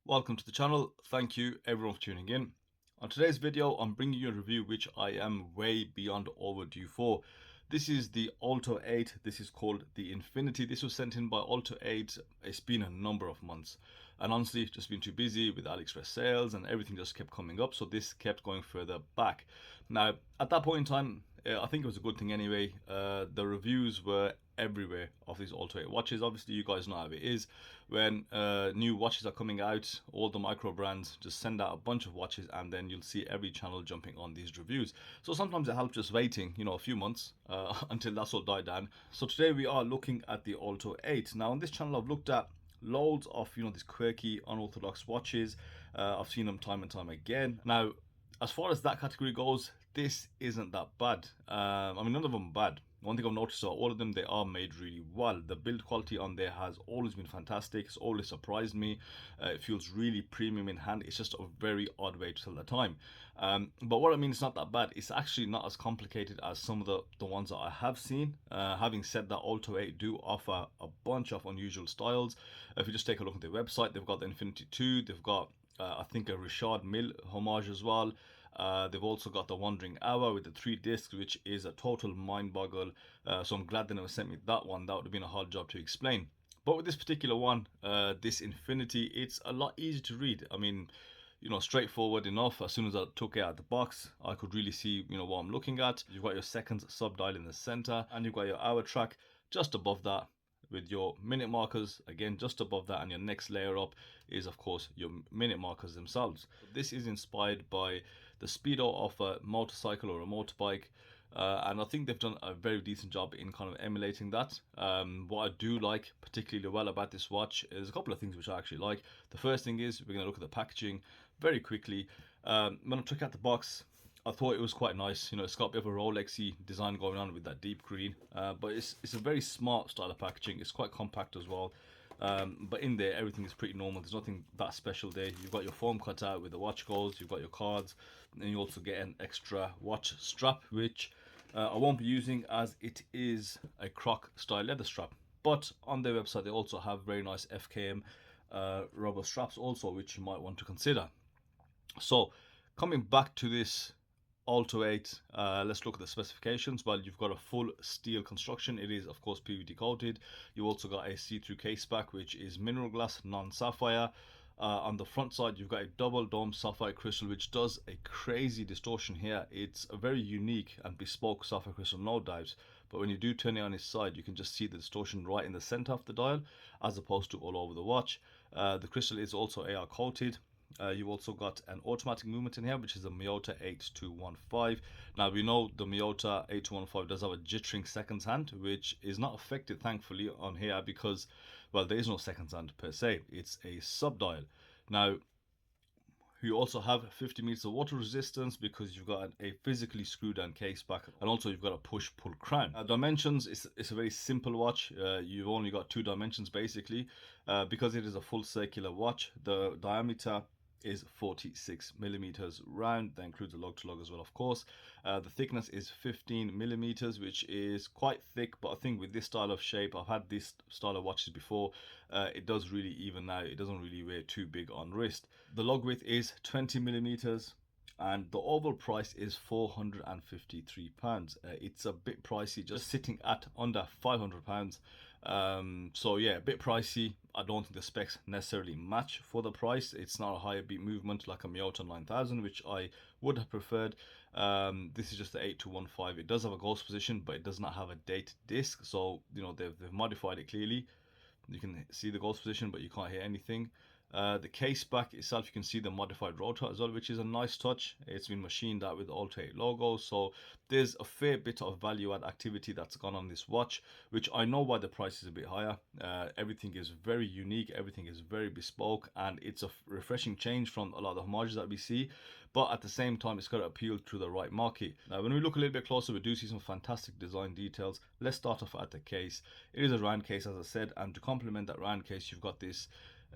Welcome to the channel. Thank you everyone for tuning in. On today's video, I'm bringing you a review which I am way beyond overdue for. This is the Olto 8. This is called the Infinity. This was sent in by Olto 8. It's been a number of months. And honestly, just been too busy with AliExpress sales and everything just kept coming up. So this kept going further back. Now, at that point in time, I think it was a good thing anyway. The reviews were everywhere of these Olto 8 watches. Obviously, you guys know how it is. When new watches are coming out, all the micro brands just send out a bunch of watches and then you'll see every channel jumping on these reviews. So sometimes it helps just waiting, a few months until that's all died down. So today we are looking at the Olto 8. Now on this channel I've looked at loads of these quirky unorthodox watches. I've seen them time and time again. Now as far as that category goes, this isn't that bad. I mean, none of them are bad. One thing I've noticed are all of them, they are made really well. The build quality on there has always been fantastic. It's always surprised me. It feels really premium in hand. It's just a very odd way to tell the time. But what I mean, it's not that bad. It's actually not as complicated as some of the ones that I have seen. Having said that, Olto 8 do offer a bunch of unusual styles. If you just take a look at their website, they've got the Infinity 2. They've got I think a Wristshot Mill homage as well. They've also got the Wandering Hour with the 3 discs, which is a total mind boggle. So I'm glad they never sent me that one. That would have been a hard job to explain. But with this particular one, this Infinity, it's a lot easier to read. I mean, straightforward enough. As soon as I took it out of the box, I could really see, what I'm looking at. You've got your seconds sub dial in the center, and you've got your hour track just above that, with your minute markers again just above that, and your next layer up is of course your minute markers themselves. This is inspired by the speedo of a motorcycle or a motorbike, and I think they've done a very decent job in kind of emulating that. What I do like particularly well about this watch is a couple of things which I actually like. The first thing is we're going to look at the packaging very quickly. When I took out the box, I thought it was quite nice. It's got a bit of a Rolexy design going on with that deep green, but it's a very smart style of packaging. It's quite compact as well. But in there, everything is pretty normal. There's nothing that special there. You've got your foam cut out with the watch goals. You've got your cards, and you also get an extra watch strap, which I won't be using as it is a croc style leather strap. But on their website, they also have very nice FKM rubber straps also, which you might want to consider. So coming back to this Olto 8, let's look at the specifications. Well, you've got a full steel construction. It is of course PVD coated. You also got a see-through case back, which is mineral glass, non-sapphire. On the front side, you've got a double dome sapphire crystal, which does a crazy distortion here. It's a very unique and bespoke sapphire crystal, no doubt. But when you do turn it on its side, you can just see the distortion right in the center of the dial, as opposed to all over the watch. The crystal is also AR coated. You've also got an automatic movement in here, which is a Miyota 8215. Now we know the Miyota 8215 does have a jittering seconds hand, which is not affected thankfully on here because, well, there is no seconds hand per se. It's a sub dial. Now you also have 50 meters of water resistance because you've got a physically screwed down case back, and also you've got a push pull crown. Dimensions, it's a very simple watch. You've only got 2 dimensions basically, because it is a full circular watch. The diameter is 46 millimeters round. That includes a lug to lug as well, of course. The thickness is 15 millimeters, which is quite thick, but I think with this style of shape, I've had this style of watches before, it does really even out. It doesn't really wear too big on wrist. The lug width is 20 millimeters, and the overall price is £453. It's a bit pricey, just sitting at under £500. So yeah, a bit pricey. I don't think the specs necessarily match for the price. It's not a higher beat movement like a Miyota 9000, which I would have preferred. This is just the 8215. It does have a ghost position, but it does not have a date disc. So they've modified it clearly. You can see the ghost position, but you can't hear anything. The case back itself, you can see the modified rotor as well, which is a nice touch. It's been machined out with the Olto 8 logo, so there's a fair bit of value add activity that's gone on this watch, which I know why the price is a bit higher. Everything is very unique, everything is very bespoke, and it's a refreshing change from a lot of the homages that we see, but at the same time it's got to appeal to the right market. Now when we look a little bit closer, we do see some fantastic design details. Let's start off at the case. It is a round case, as I said, and to complement that round case, you've got this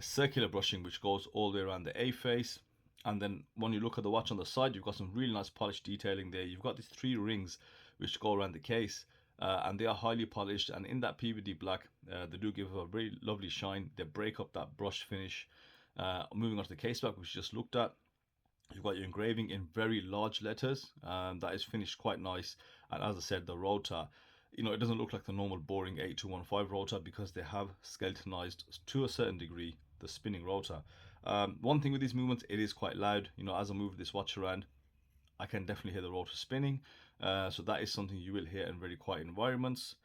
circular brushing which goes all the way around the A face, and then when you look at the watch on the side, you've got some really nice polished detailing there. You've got these 3 rings which go around the case, and they are highly polished, and in that PVD black, they do give a very lovely shine. They break up that brush finish Moving on to the case back, which we just looked at, you've got your engraving in very large letters. That is finished quite nice. And as I said, the rotor, it doesn't look like the normal boring 8215 rotor because they have skeletonized to a certain degree the spinning rotor. One thing with these movements, it is quite loud. As I move this watch around, I can definitely hear the rotor spinning. So that is something you will hear in very quiet environments.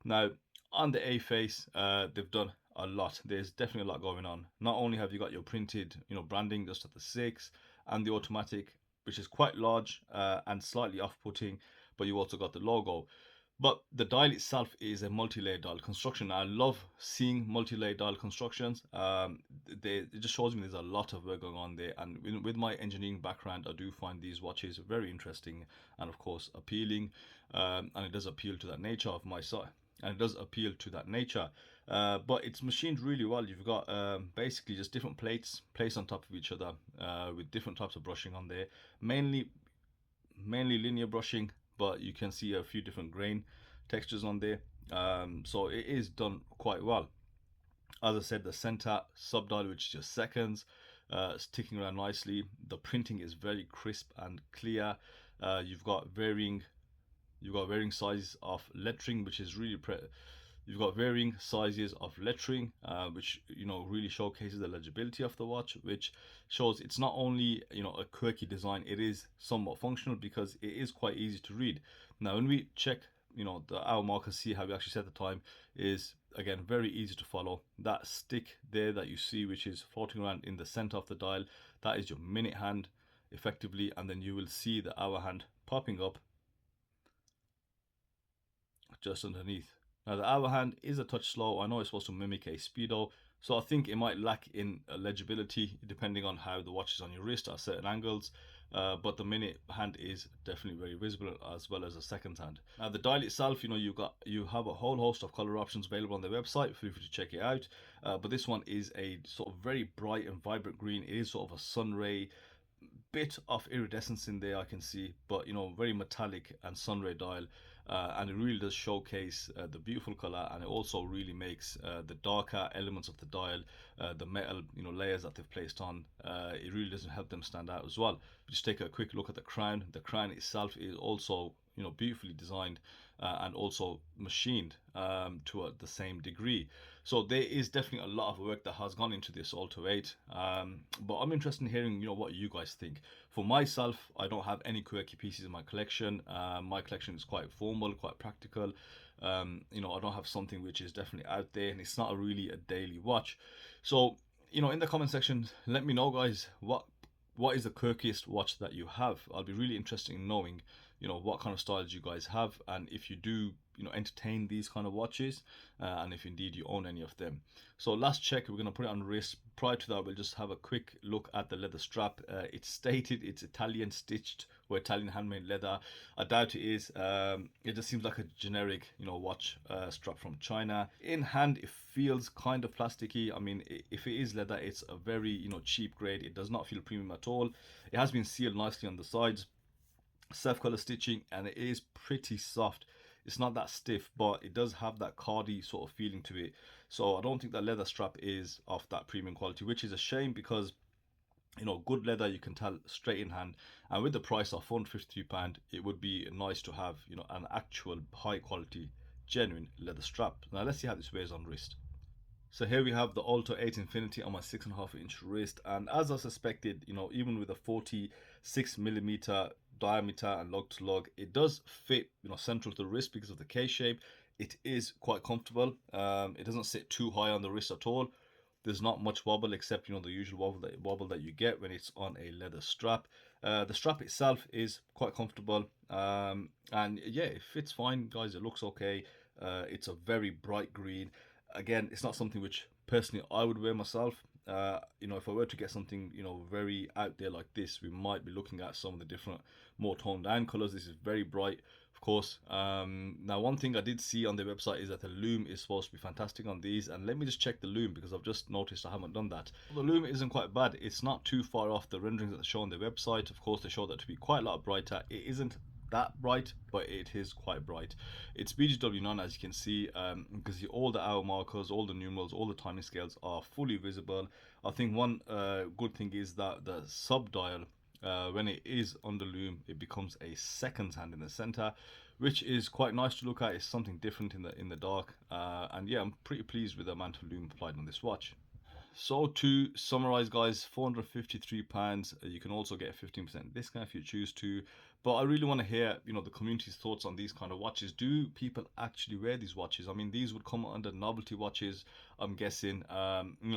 Now, on the A face, they've done a lot. There's definitely a lot going on. Not only have you got your printed, branding just at the 6 and the automatic, which is quite large and slightly off-putting, but you also got the logo. But the dial itself is a multi-layer dial construction. I love seeing multi-layer dial constructions. It just shows me there's a lot of work going on there. And with my engineering background, I do find these watches very interesting and, of course, appealing. And it does appeal to that nature of my side. And it does appeal to that nature. But it's machined really well. You've got basically just different plates placed on top of each other with different types of brushing on there. Mainly linear brushing, but you can see a few different grain textures on there. So it is done quite well. As I said, the center subdial, which is just seconds, is ticking around nicely. The printing is very crisp and clear. You've got varying sizes of lettering, which is really you've got varying sizes of lettering, which really showcases the legibility of the watch, which shows it's not only a quirky design, it is somewhat functional because it is quite easy to read. Now when we check the hour marker, see how we actually set the time, is again very easy to follow. That stick there that you see, which is floating around in the center of the dial, that is your minute hand effectively, and then you will see the hour hand popping up just underneath. Now the hour hand is a touch slow. I know it's supposed to mimic a speedo, so I think it might lack in legibility depending on how the watch is on your wrist at certain angles. But the minute hand is definitely very visible, as well as the seconds hand. Now the dial itself, you have a whole host of color options available on their website. Feel free to check it out. But this one is a sort of very bright and vibrant green. It is sort of a sun ray, bit of iridescence in there I can see, but very metallic and sunray dial. And it really does showcase the beautiful color, and it also really makes the darker elements of the dial, the metal layers that they've placed on, it really doesn't help them stand out as well. Just take a quick look at the crown. The crown itself is also beautifully designed and also machined to the same degree. So there is definitely a lot of work that has gone into this Olto 8. But I'm interested in hearing what you guys think. For myself, I don't have any quirky pieces in my collection. My collection is quite formal, quite practical. I don't have something which is definitely out there, and it's not really a daily watch. So in the comment section, let me know, guys, what is the quirkiest watch that you have. I'll be really interested in knowing what kind of styles you guys have, and if you do entertain these kind of watches, and if indeed you own any of them. So last check, we're going to put it on the wrist. Prior to that, we'll just have a quick look at the leather strap. It's stated it's Italian stitched or Italian handmade leather. I doubt it is. It just seems like a generic watch strap from China. In hand, it feels kind of plasticky. I mean, if it is leather, it's a very cheap grade. It does not feel premium at all. It has been sealed nicely on the sides, self color stitching, and it is pretty soft. It's not that stiff, but it does have that cardy sort of feeling to it. So I don't think that leather strap is of that premium quality, which is a shame because good leather you can tell straight in hand, and with the price of £453, it would be nice to have an actual high quality genuine leather strap. Now let's see how this wears on wrist. So here we have the Olto 8 Infinity on my 6.5-inch wrist, and as I suspected, even with a 46mm diameter and lug to lug, it does fit central to the wrist because of the K shape. It is quite comfortable. It doesn't sit too high on the wrist at all. There's not much wobble except the usual wobble that you get when it's on a leather strap. The strap itself is quite comfortable, and yeah, it fits fine, guys. It looks okay. It's a very bright green. Again, it's not something which personally I would wear myself. If I were to get something very out there like this, we might be looking at some of the different more toned down colors. This is very bright, of course. Now one thing I did see on their website is that the Lume is supposed to be fantastic on these, and let me just check the Lume because I've just noticed I haven't done that. The Lume isn't quite bad. It's not too far off the renderings that they show on their website. Of course, they show that to be quite a lot brighter. It isn't that bright, but it is quite bright. It's BGW9, as you can see. You can see all the hour markers, all the numerals, all the timing scales are fully visible. I think one good thing is that the sub dial, when it is on the Lume, it becomes a seconds hand in the center, which is quite nice to look at. It's something different in the dark, and yeah, I'm pretty pleased with the amount of Lume applied on this watch. So to summarize, guys, £453. You can also get a 15% discount if you choose to. But I really want to hear, the community's thoughts on these kind of watches. Do people actually wear these watches? I mean, these would come under novelty watches, I'm guessing.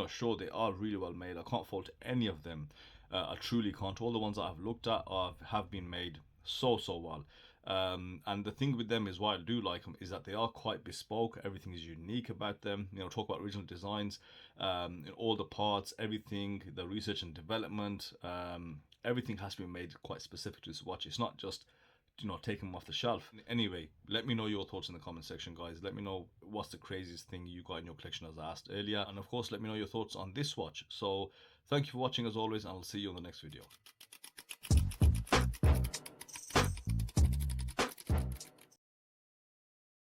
Sure, they are really well made. I can't fault any of them. I truly can't. All the ones that I've looked at have been made so well. And the thing with them is, why I do like them is that they are quite bespoke. Everything is unique about them. Talk about original designs, all the parts, everything, the research and development, everything has to be made quite specific to this watch. It's not just take them off the shelf. Anyway, let me know your thoughts in the comment section, guys. Let me know what's the craziest thing you got in your collection, as I asked earlier, and of course let me know your thoughts on this watch. So thank you for watching as always, and I'll see you on the next video.